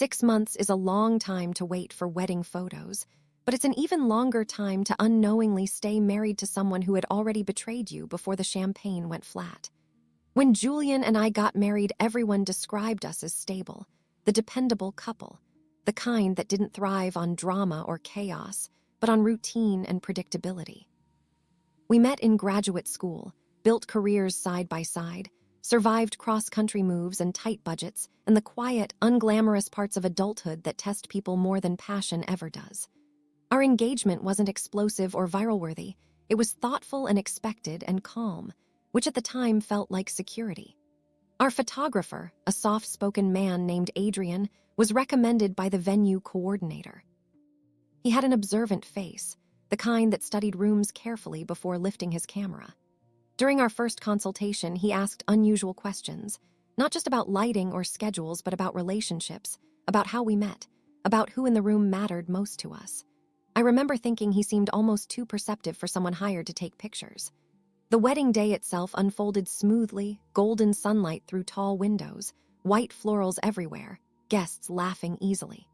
6 months is a long time to wait for wedding photos, but it's an even longer time to unknowingly stay married to someone who had already betrayed you before the champagne went flat. When Julian and I got married, everyone described us as stable, the dependable couple, the kind that didn't thrive on drama or chaos, but on routine and predictability. We met in graduate school, built careers side by side, survived cross-country moves and tight budgets, and the quiet, unglamorous parts of adulthood that test people more than passion ever does. Our engagement wasn't explosive or viral-worthy. It was thoughtful and expected and calm, which at the time felt like security. Our photographer, a soft-spoken man named Adrian, was recommended by the venue coordinator. He had an observant face, the kind that studied rooms carefully before lifting his camera. During our first consultation, he asked unusual questions, not just about lighting or schedules, but about relationships, about how we met, about who in the room mattered most to us. I remember thinking he seemed almost too perceptive for someone hired to take pictures. The wedding day itself unfolded smoothly, golden sunlight through tall windows, white florals everywhere, guests laughing easily.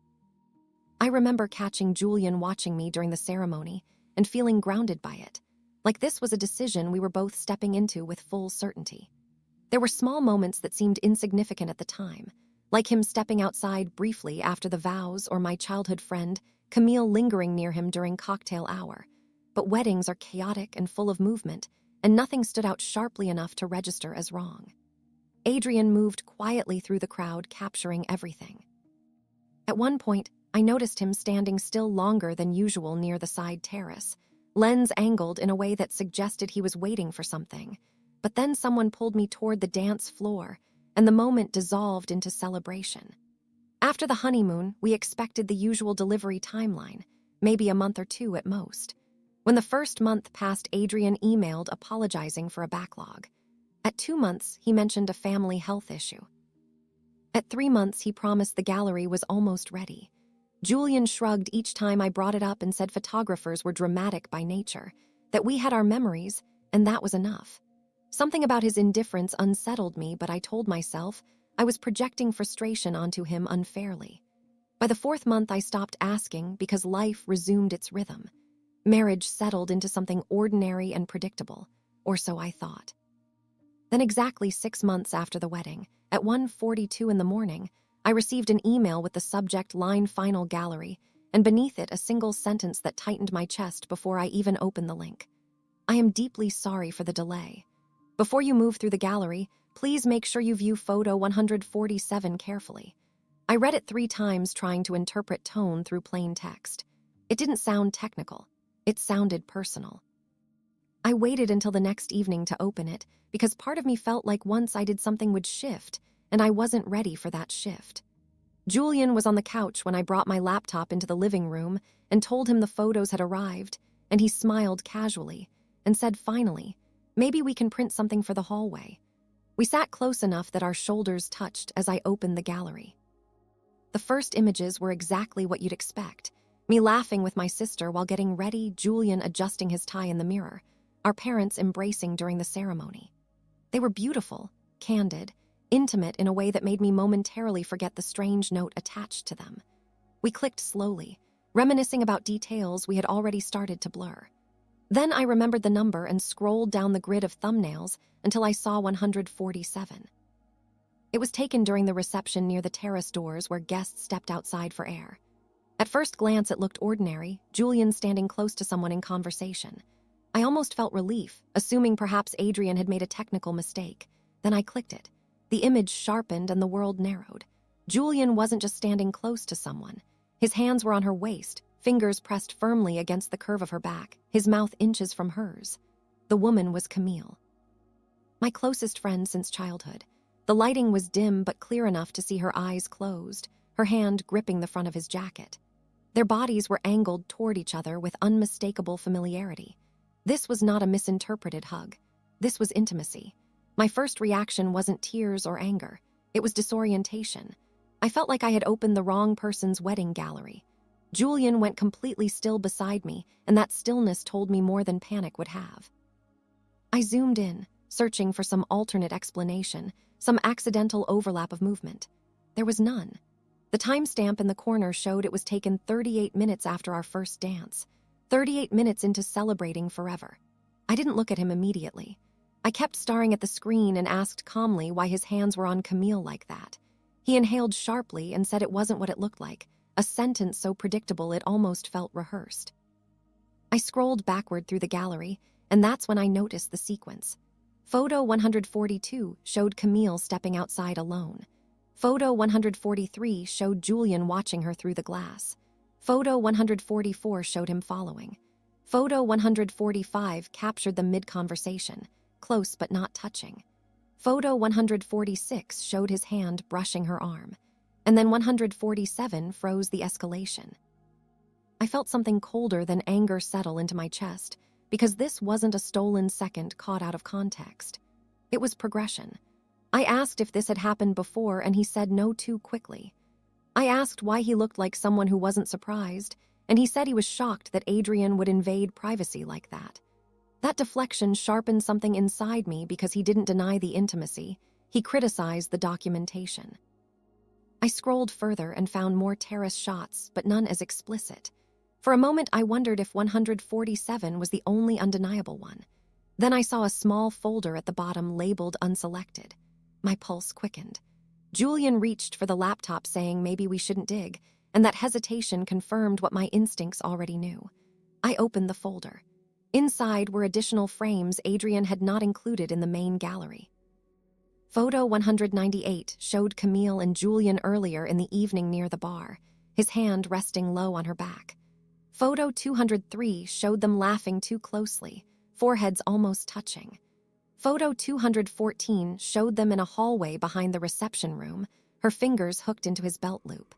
I remember catching Julian watching me during the ceremony and feeling grounded by it, like this was a decision we were both stepping into with full certainty. There were small moments that seemed insignificant at the time, like him stepping outside briefly after the vows or my childhood friend, Camille, lingering near him during cocktail hour. But weddings are chaotic and full of movement, and nothing stood out sharply enough to register as wrong. Adrian moved quietly through the crowd, capturing everything. At one point, I noticed him standing still longer than usual near the side terrace, lens angled in a way that suggested he was waiting for something. But then someone pulled me toward the dance floor, and the moment dissolved into celebration. After the honeymoon, we expected the usual delivery timeline, maybe a month or two at most. When the first month passed, Adrian emailed apologizing for a backlog. At 2 months, he mentioned a family health issue. At 3 months, he promised the gallery was almost ready. Julian shrugged each time I brought it up and said photographers were dramatic by nature, that we had our memories, and that was enough. Something about his indifference unsettled me, but I told myself I was projecting frustration onto him unfairly. By the 4th month, I stopped asking because life resumed its rhythm. Marriage settled into something ordinary and predictable, or so I thought. Then exactly 6 months after the wedding, at 1:42 in the morning, I received an email with the subject line "Final Gallery," and beneath it a single sentence that tightened my chest before I even opened the link. I am deeply sorry for the delay. Before you move through the gallery, please make sure you view photo 147 carefully. I read it 3 times, trying to interpret tone through plain text. It didn't sound technical. It sounded personal. I waited until the next evening to open it because part of me felt like once I did something would shift, and I wasn't ready for that shift. Julian was on the couch when I brought my laptop into the living room and told him the photos had arrived, and he smiled casually and said, "Finally, maybe we can print something for the hallway." We sat close enough that our shoulders touched as I opened the gallery. The first images were exactly what you'd expect. Me laughing with my sister while getting ready, Julian adjusting his tie in the mirror, our parents embracing during the ceremony. They were beautiful, candid, intimate in a way that made me momentarily forget the strange note attached to them. We clicked slowly, reminiscing about details we had already started to blur. Then I remembered the number and scrolled down the grid of thumbnails until I saw 147. It was taken during the reception near the terrace doors where guests stepped outside for air. At first glance, it looked ordinary, Julian standing close to someone in conversation. I almost felt relief, assuming perhaps Adrian had made a technical mistake. Then I clicked it. The image sharpened and the world narrowed. Julian wasn't just standing close to someone. His hands were on her waist, fingers pressed firmly against the curve of her back, his mouth inches from hers. The woman was Camille, my closest friend since childhood. The lighting was dim but clear enough to see her eyes closed, her hand gripping the front of his jacket. Their bodies were angled toward each other with unmistakable familiarity. This was not a misinterpreted hug. This was intimacy. My first reaction wasn't tears or anger. It was disorientation. I felt like I had opened the wrong person's wedding gallery. Julian went completely still beside me, and that stillness told me more than panic would have. I zoomed in, searching for some alternate explanation, some accidental overlap of movement. There was none. The timestamp in the corner showed it was taken 38 minutes after our first dance, 38 minutes into celebrating forever. I didn't look at him immediately. I kept staring at the screen and asked calmly why his hands were on Camille like that. He inhaled sharply and said it wasn't what it looked like, a sentence so predictable it almost felt rehearsed. I scrolled backward through the gallery, and that's when I noticed the sequence. Photo 142 showed Camille stepping outside alone. Photo 143 showed Julian watching her through the glass. Photo 144 showed him following. Photo 145 captured them mid-conversation, close but not touching. Photo 146 showed his hand brushing her arm, and then 147 froze the escalation. I felt something colder than anger settle into my chest, because this wasn't a stolen second caught out of context. It was progression. I asked if this had happened before, and he said no too quickly. I asked why he looked like someone who wasn't surprised, and he said he was shocked that Adrian would invade privacy like that. That deflection sharpened something inside me because he didn't deny the intimacy. He criticized the documentation. I scrolled further and found more terrace shots, but none as explicit. For a moment, I wondered if 147 was the only undeniable one. Then I saw a small folder at the bottom labeled unselected. My pulse quickened. Julian reached for the laptop saying maybe we shouldn't dig, and that hesitation confirmed what my instincts already knew. I opened the folder. Inside were additional frames Adrian had not included in the main gallery. Photo 198 showed Camille and Julian earlier in the evening near the bar, his hand resting low on her back. Photo 203 showed them laughing too closely, foreheads almost touching. Photo 214 showed them in a hallway behind the reception room, her fingers hooked into his belt loop.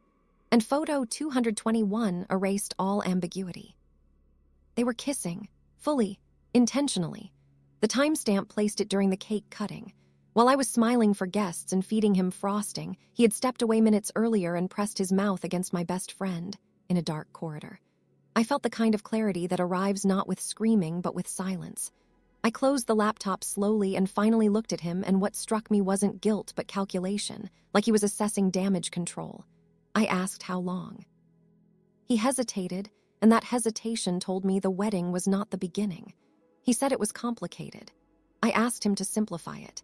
And photo 221 erased all ambiguity. They were kissing, fully, intentionally. The timestamp placed it during the cake cutting. While I was smiling for guests and feeding him frosting, he had stepped away minutes earlier and pressed his mouth against my best friend in a dark corridor. I felt the kind of clarity that arrives not with screaming but with silence. I closed the laptop slowly and finally looked at him, and what struck me wasn't guilt but calculation, like he was assessing damage control. I asked how long. He hesitated, and that hesitation told me the wedding was not the beginning. He said it was complicated. I asked him to simplify it.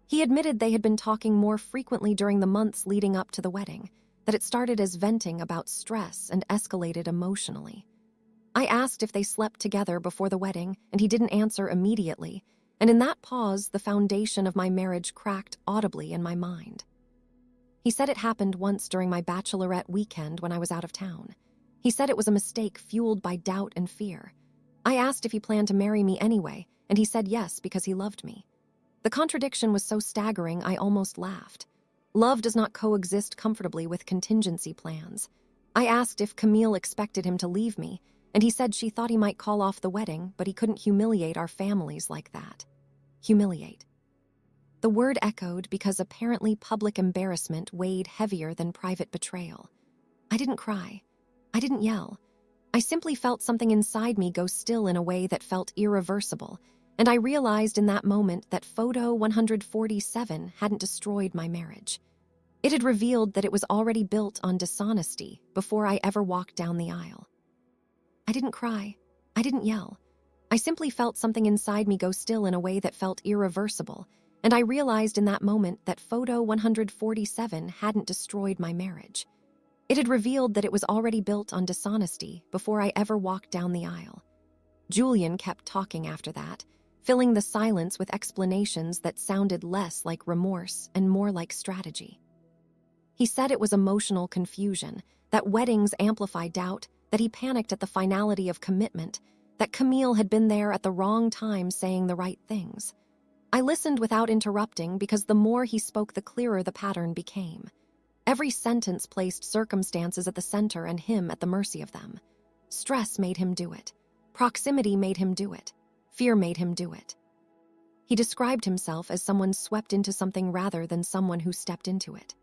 He admitted they had been talking more frequently during the months leading up to the wedding, that it started as venting about stress and escalated emotionally. I asked if they slept together before the wedding, and he didn't answer immediately, and in that pause, the foundation of my marriage cracked audibly in my mind. He said it happened once during my bachelorette weekend when I was out of town. He said it was a mistake fueled by doubt and fear. I asked if he planned to marry me anyway, and he said yes because he loved me. The contradiction was so staggering I almost laughed. Love does not coexist comfortably with contingency plans. I asked if Camille expected him to leave me, and he said she thought he might call off the wedding, but he couldn't humiliate our families like that. Humiliate. The word echoed because apparently public embarrassment weighed heavier than private betrayal. I didn't cry. I didn't yell. I simply felt something inside me go still in a way that felt irreversible, and I realized in that moment that photo 147 hadn't destroyed my marriage. It had revealed that it was already built on dishonesty before I ever walked down the aisle. I didn't cry. I didn't yell. I simply felt something inside me go still in a way that felt irreversible, and I realized in that moment that photo 147 hadn't destroyed my marriage. It had revealed that it was already built on dishonesty before I ever walked down the aisle. Julian kept talking after that, filling the silence with explanations that sounded less like remorse and more like strategy. He said it was emotional confusion, that weddings amplify doubt, that he panicked at the finality of commitment, that Camille had been there at the wrong time saying the right things. I listened without interrupting because the more he spoke, the clearer the pattern became. Every sentence placed circumstances at the center and him at the mercy of them. Stress made him do it. Proximity made him do it. Fear made him do it. He described himself as someone swept into something rather than someone who stepped into it.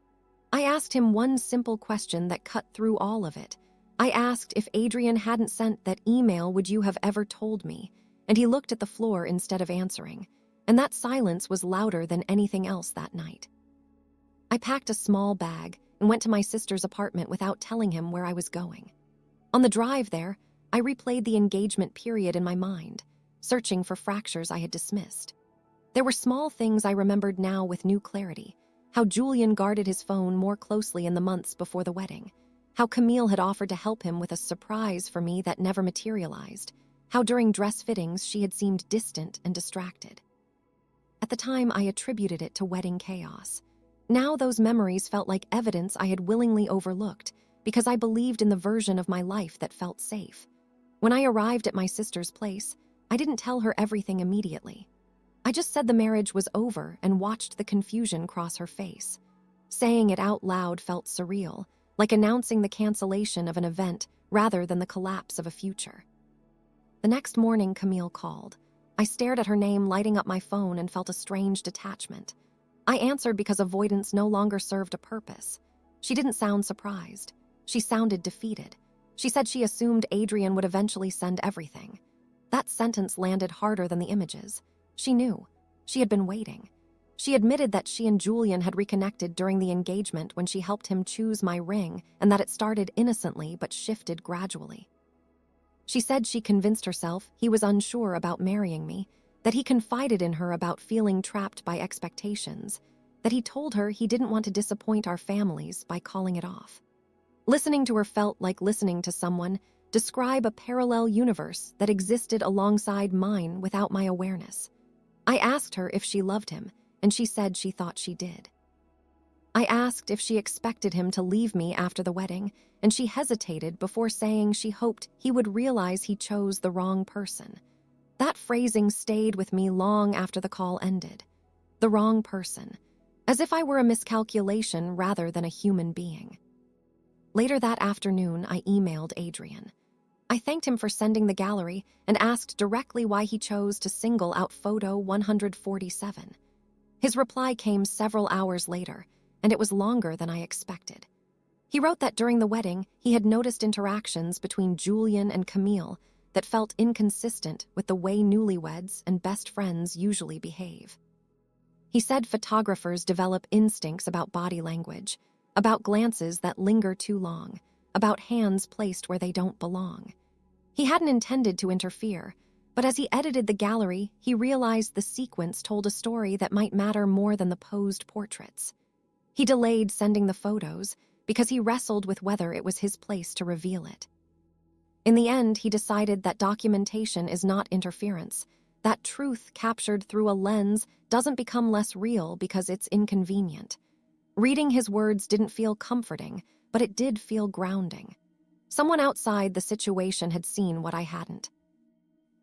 I asked him one simple question that cut through all of it. I asked if Adrian hadn't sent that email, would you have ever told me? And he looked at the floor instead of answering, and that silence was louder than anything else that night. I packed a small bag, and and went to my sister's apartment without telling him where I was going. On the drive there, I replayed the engagement period in my mind, searching for fractures I had dismissed. There were small things I remembered now with new clarity: how Julian guarded his phone more closely in the months before the wedding, how Camille had offered to help him with a surprise for me that never materialized, how during dress fittings she had seemed distant and distracted. At the time, I attributed it to wedding chaos. Now those memories felt like evidence I had willingly overlooked because I believed in the version of my life that felt safe. When I arrived at my sister's place, I didn't tell her everything immediately. I just said the marriage was over and watched the confusion cross her face. Saying it out loud felt surreal, like announcing the cancellation of an event rather than the collapse of a future. The next morning, Camille called. I stared at her name lighting up my phone and felt a strange detachment. I answered because avoidance no longer served a purpose. She didn't sound surprised. She sounded defeated. She said she assumed Adrian would eventually send everything. That sentence landed harder than the images. She knew. She had been waiting. She admitted that she and Julian had reconnected during the engagement when she helped him choose my ring, and that it started innocently but shifted gradually. She said she convinced herself he was unsure about marrying me, that he confided in her about feeling trapped by expectations, that he told her he didn't want to disappoint our families by calling it off. Listening to her felt like listening to someone describe a parallel universe that existed alongside mine without my awareness. I asked her if she loved him, and she said she thought she did. I asked if she expected him to leave me after the wedding, and she hesitated before saying she hoped he would realize he chose the wrong person. That phrasing stayed with me long after the call ended. The wrong person, as if I were a miscalculation rather than a human being. Later that afternoon, I emailed Adrian. I thanked him for sending the gallery and asked directly why he chose to single out photo 147. His reply came several hours later, and it was longer than I expected. He wrote that during the wedding, he had noticed interactions between Julian and Camille that felt inconsistent with the way newlyweds and best friends usually behave. He said photographers develop instincts about body language, about glances that linger too long, about hands placed where they don't belong. He hadn't intended to interfere, but as he edited the gallery, he realized the sequence told a story that might matter more than the posed portraits. He delayed sending the photos because he wrestled with whether it was his place to reveal it. In the end, he decided that documentation is not interference, that truth captured through a lens doesn't become less real because it's inconvenient. Reading his words didn't feel comforting, but it did feel grounding. Someone outside the situation had seen what I hadn't.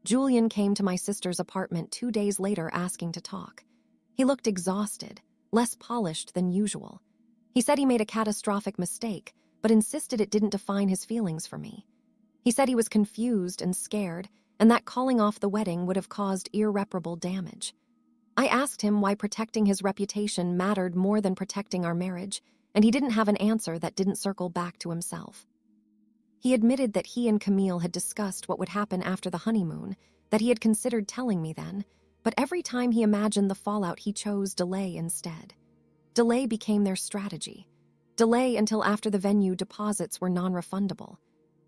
Julian came to my sister's apartment 2 days later asking to talk. He looked exhausted, less polished than usual. He said he made a catastrophic mistake, but insisted it didn't define his feelings for me. He said he was confused and scared, and that calling off the wedding would have caused irreparable damage. I asked him why protecting his reputation mattered more than protecting our marriage, and he didn't have an answer that didn't circle back to himself. He admitted that he and Camille had discussed what would happen after the honeymoon, that he had considered telling me then, but every time he imagined the fallout, he chose delay instead. Delay became their strategy. Delay until after the venue deposits were non-refundable.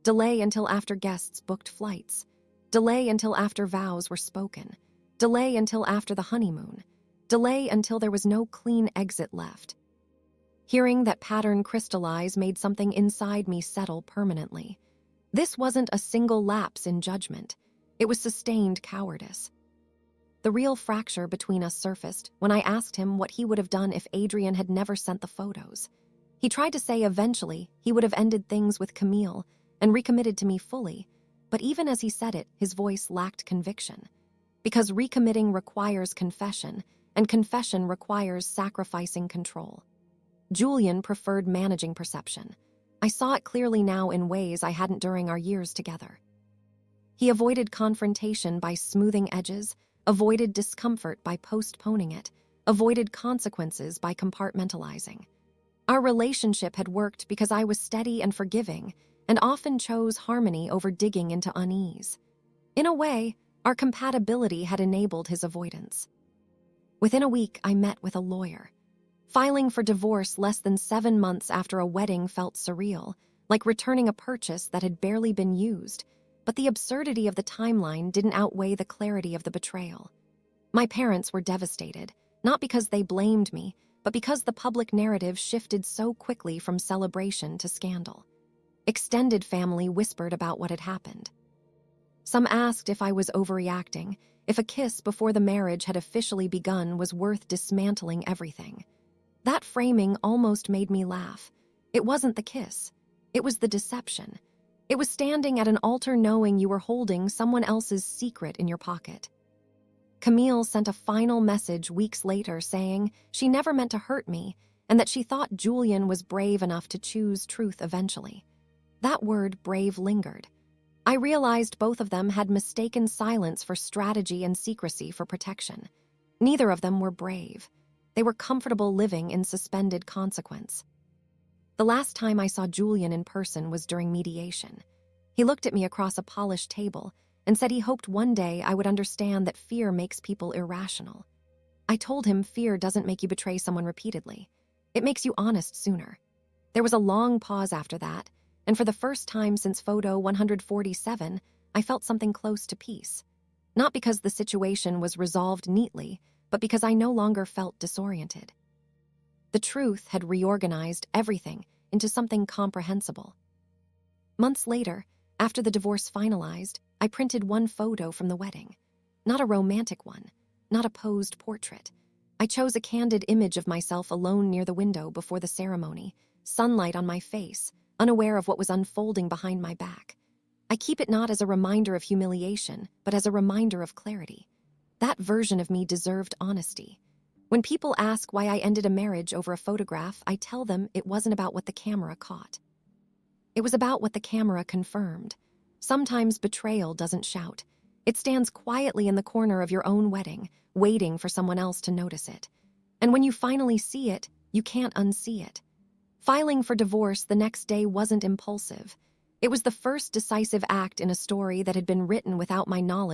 Delay until after guests booked flights. Delay until after vows were spoken. Delay until after the honeymoon. Delay until there was no clean exit left. Hearing that pattern crystallize made something inside me settle permanently. This wasn't a single lapse in judgment. It was sustained cowardice. The real fracture between us surfaced when I asked him what he would have done if Adrian had never sent the photos. He tried to say eventually he would have ended things with Camille and recommitted to me fully, but even as he said it, his voice lacked conviction. Because recommitting requires confession, and confession requires sacrificing control. Julian preferred managing perception. I saw it clearly now in ways I hadn't during our years together. He avoided confrontation by smoothing edges, avoided discomfort by postponing it, avoided consequences by compartmentalizing. Our relationship had worked because I was steady and forgiving, and often chose harmony over digging into unease. In a way, our compatibility had enabled his avoidance. Within a week, I met with a lawyer. Filing for divorce less than 7 months after a wedding felt surreal, like returning a purchase that had barely been used, but the absurdity of the timeline didn't outweigh the clarity of the betrayal. My parents were devastated, not because they blamed me, but because the public narrative shifted so quickly from celebration to scandal. Extended family whispered about what had happened. Some asked if I was overreacting, if a kiss before the marriage had officially begun was worth dismantling everything. That framing almost made me laugh. It wasn't the kiss. It was the deception. It was standing at an altar knowing you were holding someone else's secret in your pocket. Camille sent a final message weeks later saying she never meant to hurt me and that she thought Julian was brave enough to choose truth eventually. That word brave lingered. I realized both of them had mistaken silence for strategy and secrecy for protection. Neither of them were brave. They were comfortable living in suspended consequence. The last time I saw Julian in person was during mediation. He looked at me across a polished table and said he hoped one day I would understand that fear makes people irrational. I told him fear doesn't make you betray someone repeatedly. It makes you honest sooner. There was a long pause after that, and for the first time since photo 147, I felt something close to peace. Not because the situation was resolved neatly, but because I no longer felt disoriented. The truth had reorganized everything into something comprehensible. Months later, after the divorce finalized, I printed one photo from the wedding. Not a romantic one, not a posed portrait. I chose a candid image of myself alone near the window before the ceremony, sunlight on my face, unaware of what was unfolding behind my back. I keep it not as a reminder of humiliation, but as a reminder of clarity. That version of me deserved honesty. When people ask why I ended a marriage over a photograph, I tell them it wasn't about what the camera caught. It was about what the camera confirmed. Sometimes betrayal doesn't shout. It stands quietly in the corner of your own wedding, waiting for someone else to notice it. And when you finally see it, you can't unsee it. Filing for divorce the next day wasn't impulsive. It was the first decisive act in a story that had been written without my knowledge